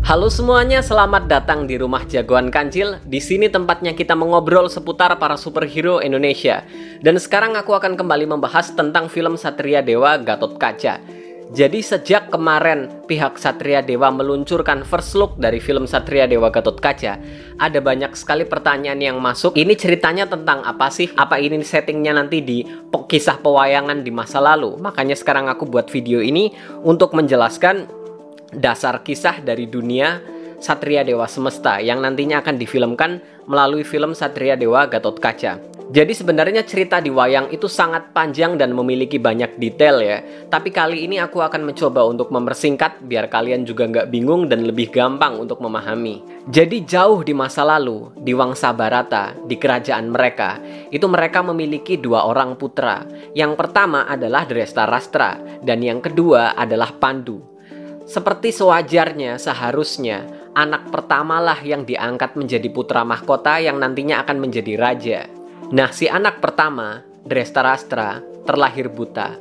Halo semuanya, selamat datang di Rumah Jagoan Kancil. Di sini tempatnya kita mengobrol seputar para superhero Indonesia. Dan sekarang aku akan kembali membahas tentang film Satria Dewa Gatotkaca. Jadi sejak kemarin pihak Satria Dewa meluncurkan first look dari film Satria Dewa Gatotkaca, ada banyak sekali pertanyaan yang masuk. Ini ceritanya tentang apa sih? Apa ini settingnya nanti di kisah pewayangan di masa lalu? Makanya sekarang aku buat video ini untuk menjelaskan dasar kisah dari dunia Satria Dewa Semesta yang nantinya akan difilmkan melalui film Satria Dewa Gatotkaca. Jadi sebenarnya cerita di wayang itu sangat panjang dan memiliki banyak detail ya. Tapi kali ini aku akan mencoba untuk mempersingkat biar kalian juga nggak bingung dan lebih gampang untuk memahami. Jadi jauh di masa lalu, di Wangsa Barata, di kerajaan mereka, itu mereka memiliki dua orang putra. Yang pertama adalah Drestarastra dan yang kedua adalah Pandu. Seperti sewajarnya, seharusnya anak pertamalah yang diangkat menjadi putra mahkota yang nantinya akan menjadi raja. Nah, si anak pertama, Drestarastra, terlahir buta.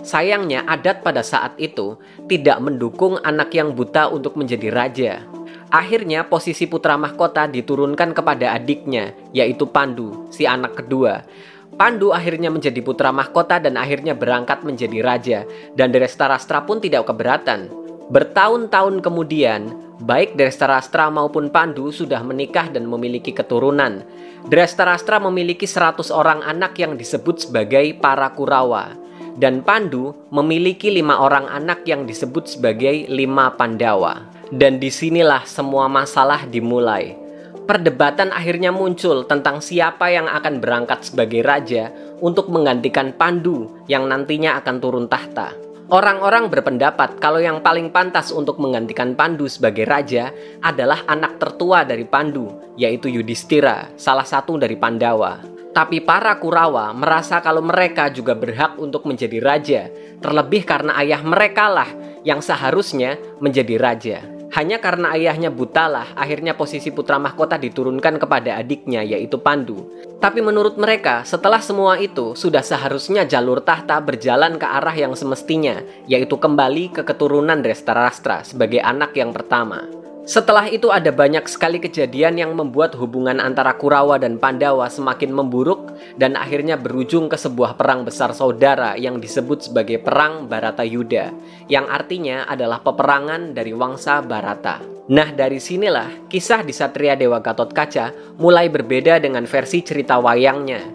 Sayangnya adat pada saat itu tidak mendukung anak yang buta untuk menjadi raja. Akhirnya posisi putra mahkota diturunkan kepada adiknya, yaitu Pandu, si anak kedua. Pandu akhirnya menjadi putra mahkota dan akhirnya berangkat menjadi raja. Dan Drestarastra pun tidak keberatan. Bertahun-tahun kemudian, baik Drestarastra maupun Pandu sudah menikah dan memiliki keturunan. Drestarastra memiliki 100 orang anak yang disebut sebagai para Kurawa. Dan Pandu memiliki 5 orang anak yang disebut sebagai 5 Pandawa. Dan disinilah semua masalah dimulai. Perdebatan akhirnya muncul tentang siapa yang akan berangkat sebagai raja untuk menggantikan Pandu yang nantinya akan turun tahta. Orang-orang berpendapat kalau yang paling pantas untuk menggantikan Pandu sebagai raja adalah anak tertua dari Pandu, yaitu Yudhistira, salah satu dari Pandawa. Tapi para Kurawa merasa kalau mereka juga berhak untuk menjadi raja, terlebih karena ayah mereka lah yang seharusnya menjadi raja. Hanya karena ayahnya butalah, akhirnya posisi putra mahkota diturunkan kepada adiknya, yaitu Pandu. Tapi menurut mereka, setelah semua itu, sudah seharusnya jalur tahta berjalan ke arah yang semestinya, yaitu kembali ke keturunan Drestarastra sebagai anak yang pertama. Setelah itu ada banyak sekali kejadian yang membuat hubungan antara Kurawa dan Pandawa semakin memburuk dan akhirnya berujung ke sebuah perang besar saudara yang disebut sebagai Perang Baratayuda, yang artinya adalah peperangan dari Wangsa Barata. Nah, dari sinilah kisah di Satria Dewa Gatotkaca mulai berbeda dengan versi cerita wayangnya.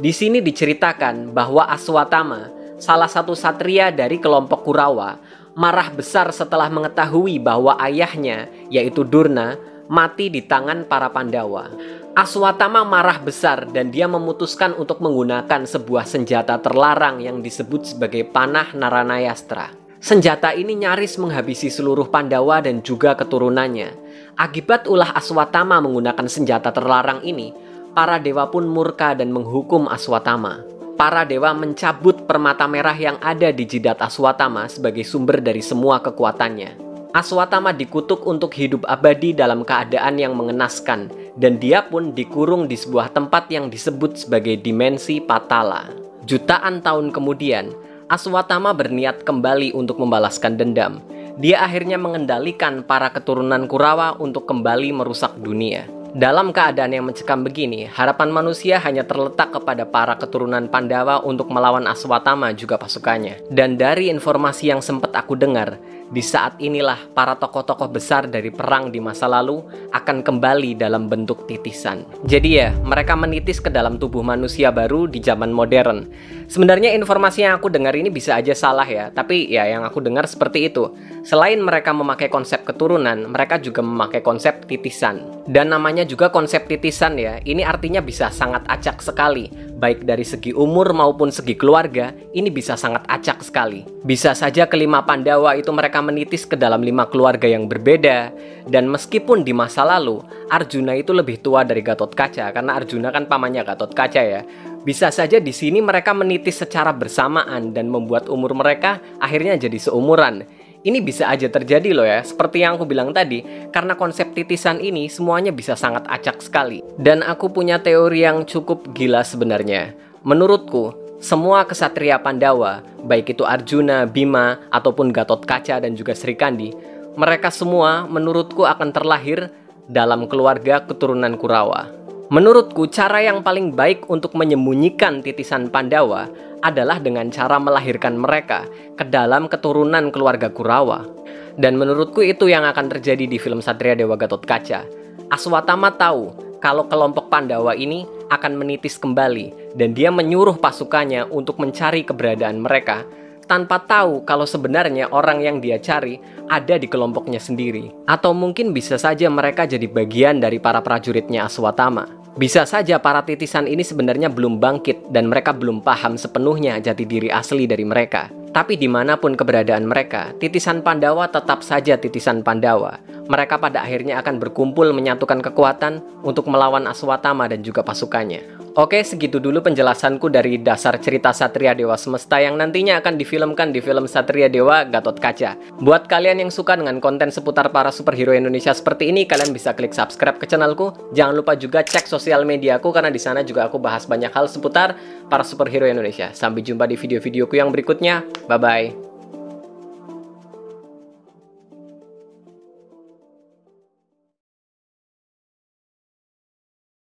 Di sini diceritakan bahwa Aswatama, salah satu satria dari kelompok Kurawa, marah besar setelah mengetahui bahwa ayahnya, yaitu Durna, mati di tangan para Pandawa. Aswatama marah besar dan dia memutuskan untuk menggunakan sebuah senjata terlarang yang disebut sebagai panah Naranayastra. Senjata ini nyaris menghabisi seluruh Pandawa dan juga keturunannya. Akibat ulah Aswatama menggunakan senjata terlarang ini, para dewa pun murka dan menghukum Aswatama. Para dewa mencabut permata merah yang ada di jidat Aswatama sebagai sumber dari semua kekuatannya. Aswatama dikutuk untuk hidup abadi dalam keadaan yang mengenaskan, dan dia pun dikurung di sebuah tempat yang disebut sebagai dimensi Patala. Jutaan tahun kemudian, Aswatama berniat kembali untuk membalaskan dendam. Dia akhirnya mengendalikan para keturunan Kurawa untuk kembali merusak dunia. Dalam keadaan yang mencekam begini, harapan manusia hanya terletak kepada para keturunan Pandawa untuk melawan Aswatama juga pasukannya. Dan dari informasi yang sempat aku dengar, di saat inilah para tokoh-tokoh besar dari perang di masa lalu akan kembali dalam bentuk titisan. Jadi ya, mereka menitis ke dalam tubuh manusia baru di zaman modern. Sebenarnya informasi yang aku dengar ini bisa aja salah ya, tapi ya yang aku dengar seperti itu. Selain mereka memakai konsep keturunan, mereka juga memakai konsep titisan. Dan namanya juga konsep titisan ya, ini artinya bisa sangat acak sekali. Baik dari segi umur maupun segi keluarga, ini bisa sangat acak sekali. Bisa saja kelima Pandawa itu mereka menitis ke dalam 5 keluarga yang berbeda. Dan meskipun di masa lalu, Arjuna itu lebih tua dari Gatotkaca, karena Arjuna kan pamannya Gatotkaca ya. Bisa saja di sini mereka menitis secara bersamaan dan membuat umur mereka akhirnya jadi seumuran. Ini bisa aja terjadi loh ya, seperti yang aku bilang tadi, karena konsep titisan ini semuanya bisa sangat acak sekali. Dan aku punya teori yang cukup gila sebenarnya. Menurutku, semua kesatria Pandawa, baik itu Arjuna, Bima, ataupun Gatotkaca dan juga Srikandi, mereka semua menurutku akan terlahir dalam keluarga keturunan Kurawa. Menurutku, cara yang paling baik untuk menyembunyikan titisan Pandawa adalah dengan cara melahirkan mereka ke dalam keturunan keluarga Kurawa. Dan menurutku itu yang akan terjadi di film Satria Dewa Gatotkaca. Aswatama tahu kalau kelompok Pandawa ini akan menitis kembali dan dia menyuruh pasukannya untuk mencari keberadaan mereka tanpa tahu kalau sebenarnya orang yang dia cari ada di kelompoknya sendiri. Atau mungkin bisa saja mereka jadi bagian dari para prajuritnya Aswatama. Bisa saja para titisan ini sebenarnya belum bangkit dan mereka belum paham sepenuhnya jati diri asli dari mereka. Tapi dimanapun keberadaan mereka, titisan Pandawa tetap saja titisan Pandawa. Mereka pada akhirnya akan berkumpul menyatukan kekuatan untuk melawan Aswatama dan juga pasukannya. Oke, segitu dulu penjelasanku dari dasar cerita Satria Dewa Semesta yang nantinya akan difilmkan di film Satria Dewa Gatotkaca. Buat kalian yang suka dengan konten seputar para superhero Indonesia seperti ini, kalian bisa klik subscribe ke channelku. Jangan lupa juga cek sosial mediaku karena di sana juga aku bahas banyak hal seputar para superhero Indonesia. Sampai jumpa di video-videoku yang berikutnya. Bye-bye.